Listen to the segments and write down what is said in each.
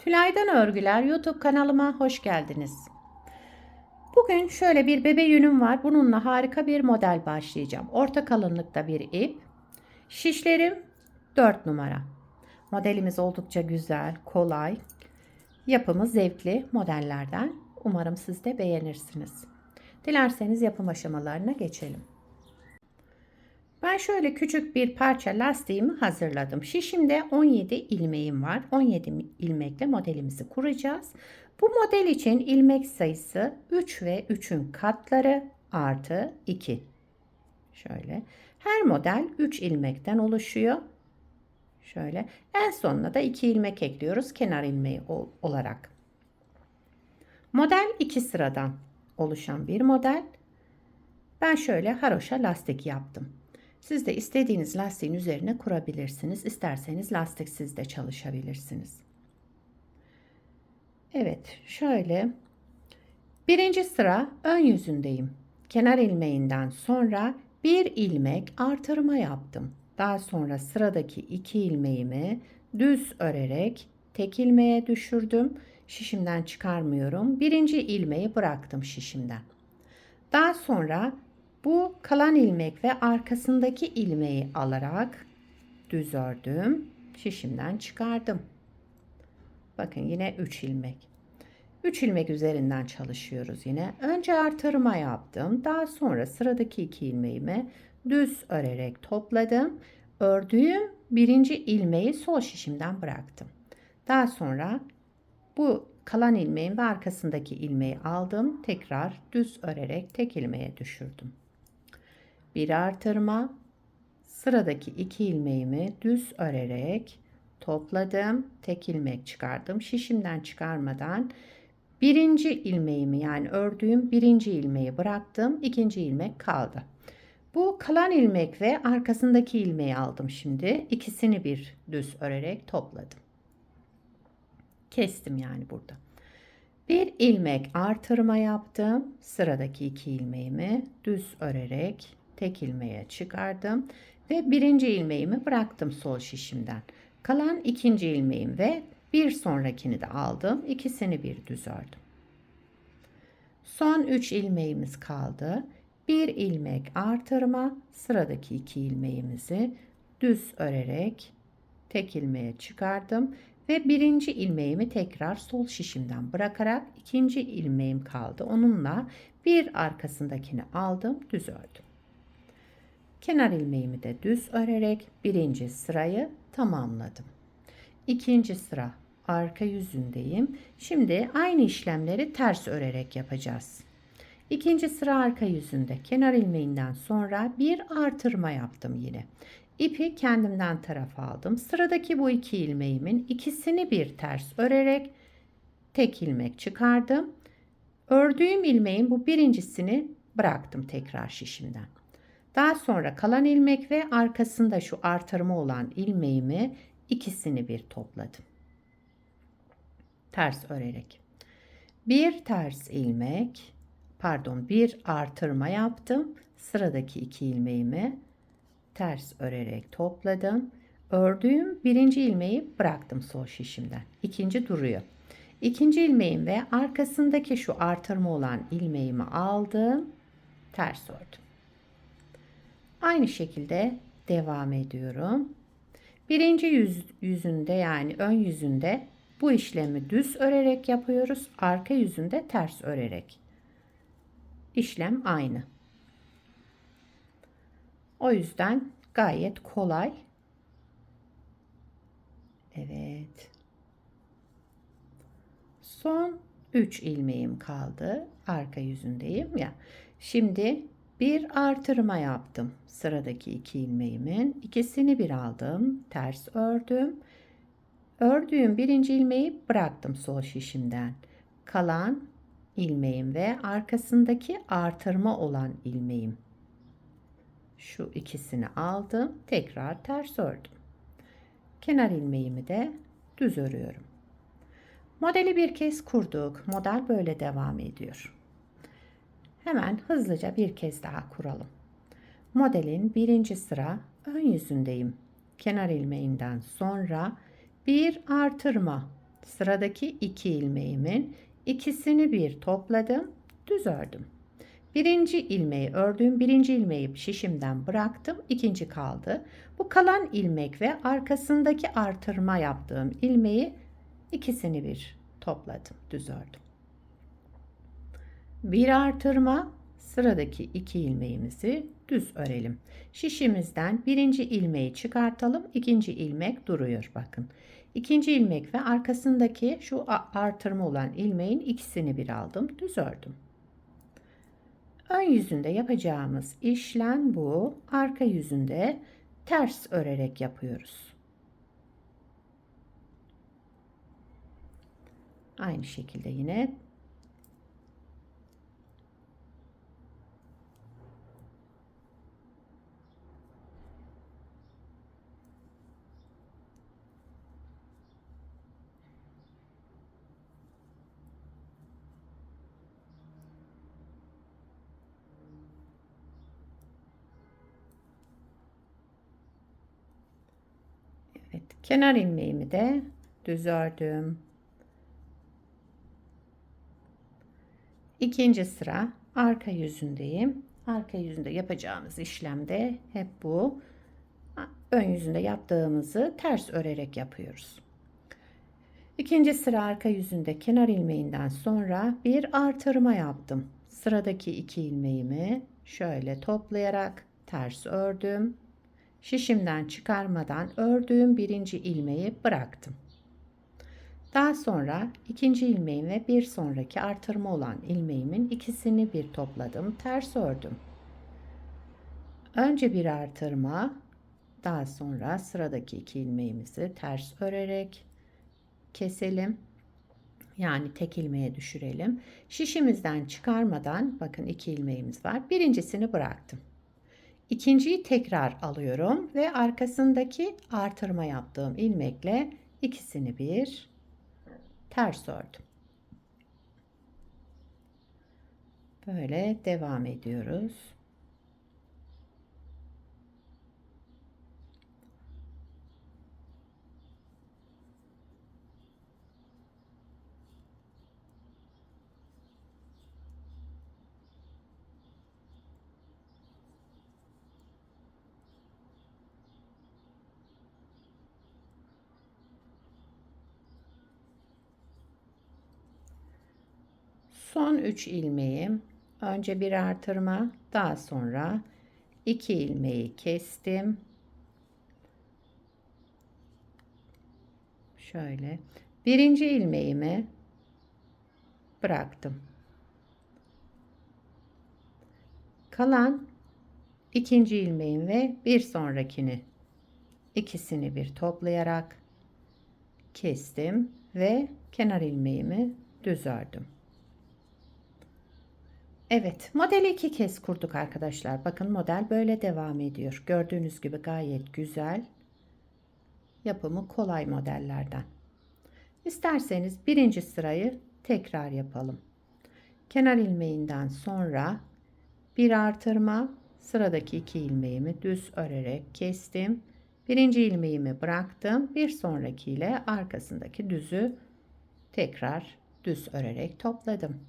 Tülay'dan Örgüler YouTube kanalıma hoş geldiniz. Bugün şöyle bir bebe yünüm var. Bununla harika bir model başlayacağım. Orta kalınlıkta bir ip. Şişlerim 4 numara. Modelimiz oldukça güzel, kolay. Yapımı zevkli modellerden. Umarım siz de beğenirsiniz. Dilerseniz yapım aşamalarına geçelim. Ben şöyle küçük bir parça lastiğimi hazırladım. Şişimde 17 ilmeğim var. 17 ilmekle modelimizi kuracağız. Bu model için ilmek sayısı 3 ve 3'ün katları artı 2. Şöyle. Her model 3 ilmekten oluşuyor. Şöyle. En sonuna da 2 ilmek ekliyoruz kenar ilmeği olarak. Model 2 sıradan oluşan bir model. Ben şöyle haroşa lastik yaptım. Siz de istediğiniz lastiğin üzerine kurabilirsiniz. İsterseniz lastiksiz de çalışabilirsiniz. Evet, şöyle birinci sıra ön yüzündeyim. Kenar ilmeğinden sonra bir ilmek artırma yaptım. Daha sonra sıradaki 2 ilmeğimi düz örerek tek ilmeğe düşürdüm. Şişimden çıkarmıyorum. Birinci ilmeği bıraktım şişimden. Daha sonra bu kalan ilmek ve arkasındaki ilmeği alarak düz ördüm. Şişimden çıkardım. Bakın yine 3 ilmek. 3 ilmek üzerinden çalışıyoruz yine. Önce artırma yaptım. Daha sonra sıradaki 2 ilmeğimi düz örerek topladım. Ördüğüm birinci ilmeği sol şişimden bıraktım. Daha sonra bu kalan ilmeğin ve arkasındaki ilmeği aldım. Tekrar düz örerek tek ilmeğe düşürdüm. Bir artırma, sıradaki 2 ilmeğimi düz örerek topladım. Tek ilmek çıkardım. Şişimden çıkarmadan birinci ilmeğimi yani ördüğüm birinci ilmeği bıraktım. İkinci ilmek kaldı. Bu kalan ilmek ve arkasındaki ilmeği aldım şimdi. İkisini bir düz örerek topladım. Kestim yani burada. Bir ilmek artırma yaptım. Sıradaki 2 ilmeğimi düz örerek tek ilmeğe çıkardım ve birinci ilmeğimi bıraktım sol şişimden. Kalan ikinci ilmeğim ve bir sonrakini de aldım. İkisini bir düz ördüm. Son 3 ilmeğimiz kaldı. Bir ilmek artırma, sıradaki 2 ilmeğimizi düz örerek tek ilmeğe çıkardım ve birinci ilmeğimi tekrar sol şişimden bırakarak ikinci ilmeğim kaldı. Onunla bir arkasındakini aldım, düz ördüm. Kenar ilmeğimi de düz örerek birinci sırayı tamamladım. İkinci sıra arka yüzündeyim. Şimdi aynı işlemleri ters örerek yapacağız. İkinci sıra arka yüzünde kenar ilmeğinden sonra bir artırma yaptım yine. İpi kendimden tarafa aldım. Sıradaki bu 2 ilmeğimin ikisini bir ters örerek tek ilmek çıkardım. Ördüğüm ilmeğin bu birincisini bıraktım tekrar şişimden. Daha sonra kalan ilmek ve arkasında şu artırma olan ilmeğimi ikisini bir topladım. Ters örerek. Bir ters ilmek, bir artırma yaptım. Sıradaki 2 ilmeğimi ters örerek topladım. Ördüğüm birinci ilmeği bıraktım sol şişimden. İkinci duruyor. İkinci ilmeğim ve arkasındaki şu artırma olan ilmeğimi aldım. Ters ördüm. Aynı şekilde devam ediyorum. Birinci yüzünde yani ön yüzünde bu işlemi düz örerek yapıyoruz. Arka yüzünde ters örerek. İşlem aynı. O yüzden gayet kolay. Evet. Son 3 ilmeğim kaldı. Arka yüzündeyim ya. Şimdi bir artırma yaptım. Sıradaki 2 ilmeğimin ikisini bir aldım. Ters ördüm. Ördüğüm birinci ilmeği bıraktım sol şişimden. Kalan ilmeğim ve arkasındaki artırma olan ilmeğim. Şu ikisini aldım. Tekrar ters ördüm. Kenar ilmeğimi de düz örüyorum. Modeli bir kez kurduk. Model böyle devam ediyor. Hemen hızlıca bir kez daha kuralım. Modelin birinci sıra ön yüzündeyim. Kenar ilmeğinden sonra bir artırma Sıradaki 2 ilmeğimin ikisini bir topladım, düz ördüm. Birinci ilmeği ördüm, birinci ilmeği şişimden bıraktım, ikinci kaldı. Bu kalan ilmek ve arkasındaki artırma yaptığım ilmeği ikisini bir topladım, düz ördüm. Bir artırma, sıradaki 2 ilmeğimizi düz örelim. Şişimizden birinci ilmeği çıkartalım, ikinci ilmek duruyor bakın. İkinci ilmek ve arkasındaki şu artırma olan ilmeğin ikisini bir aldım, düz ördüm. Ön yüzünde yapacağımız işlem bu. Arka yüzünde ters örerek yapıyoruz. Aynı şekilde yine evet, kenar ilmeğimi de düz ördüm. İkinci sıra arka yüzündeyim. Arka yüzünde yapacağımız işlemde hep bu. Ön yüzünde yaptığımızı ters örerek yapıyoruz. İkinci sıra arka yüzünde kenar ilmeğinden sonra bir artırma yaptım. Sıradaki 2 ilmeğimi şöyle toplayarak ters ördüm. Şişimden çıkarmadan ördüğüm birinci ilmeği bıraktım. Daha sonra ikinci ilmeğim ve bir sonraki artırma olan ilmeğimin ikisini bir topladım, ters ördüm. Önce bir artırma, daha sonra sıradaki 2 ilmeğimizi ters örerek keselim. Yani tek ilmeğe düşürelim. Şişimizden çıkarmadan bakın 2 ilmeğimiz var. Birincisini bıraktım. İkinciyi tekrar alıyorum ve arkasındaki artırma yaptığım ilmekle ikisini bir ters ördüm. Böyle devam ediyoruz. Son 3 ilmeğim. Önce bir artırma, daha sonra 2 ilmeği kestim. Şöyle. Birinci ilmeğimi bıraktım. Kalan ikinci ilmeğim ve bir sonrakini ikisini bir toplayarak kestim ve kenar ilmeğimi düz ördüm. Evet, modeli 2 kez kurduk arkadaşlar. Bakın model böyle devam ediyor. Gördüğünüz gibi gayet güzel. Yapımı kolay modellerden. İsterseniz birinci sırayı tekrar yapalım. Kenar ilmeğinden sonra bir artırma, sıradaki 2 ilmeğimi düz örerek kestim. Birinci ilmeğimi bıraktım. Bir sonraki ile arkasındaki düzü tekrar düz örerek topladım.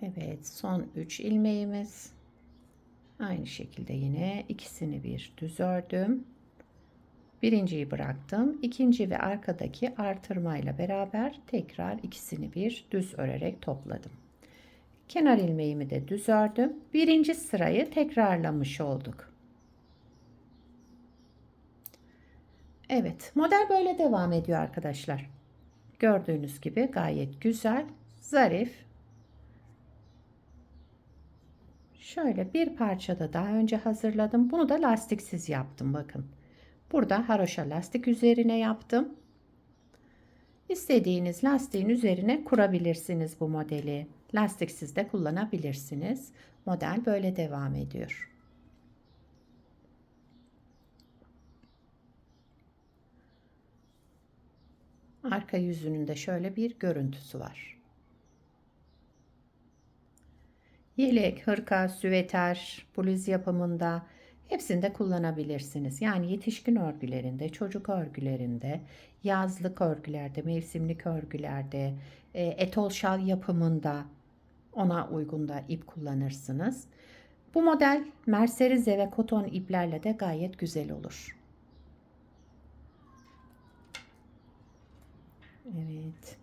Evet, son 3 ilmeğimiz. Aynı şekilde yine ikisini bir düz ördüm. Birinciyi bıraktım. İkinci ve arkadaki artırmayla beraber tekrar ikisini bir düz örerek topladım. Kenar ilmeğimi de düz ördüm. Birinci sırayı tekrarlamış olduk. Evet, model böyle devam ediyor arkadaşlar. Gördüğünüz gibi gayet güzel, zarif. Şöyle bir parçada daha önce hazırladım. Bunu da lastiksiz yaptım bakın. Burada haroşa lastik üzerine yaptım. İstediğiniz lastiğin üzerine kurabilirsiniz bu modeli. Lastiksiz de kullanabilirsiniz. Model böyle devam ediyor. Arka yüzünün de şöyle bir görüntüsü var. Yelek, hırka, süveter, bluz yapımında hepsinde kullanabilirsiniz. Yani yetişkin örgülerinde, çocuk örgülerinde, yazlık örgülerde, mevsimlik örgülerde, etol şal yapımında ona uygun da ip kullanırsınız. Bu model merserize ve koton iplerle de gayet güzel olur. Evet.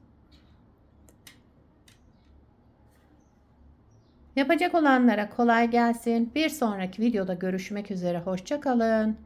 Yapacak olanlara kolay gelsin. Bir sonraki videoda görüşmek üzere. Hoşça kalın.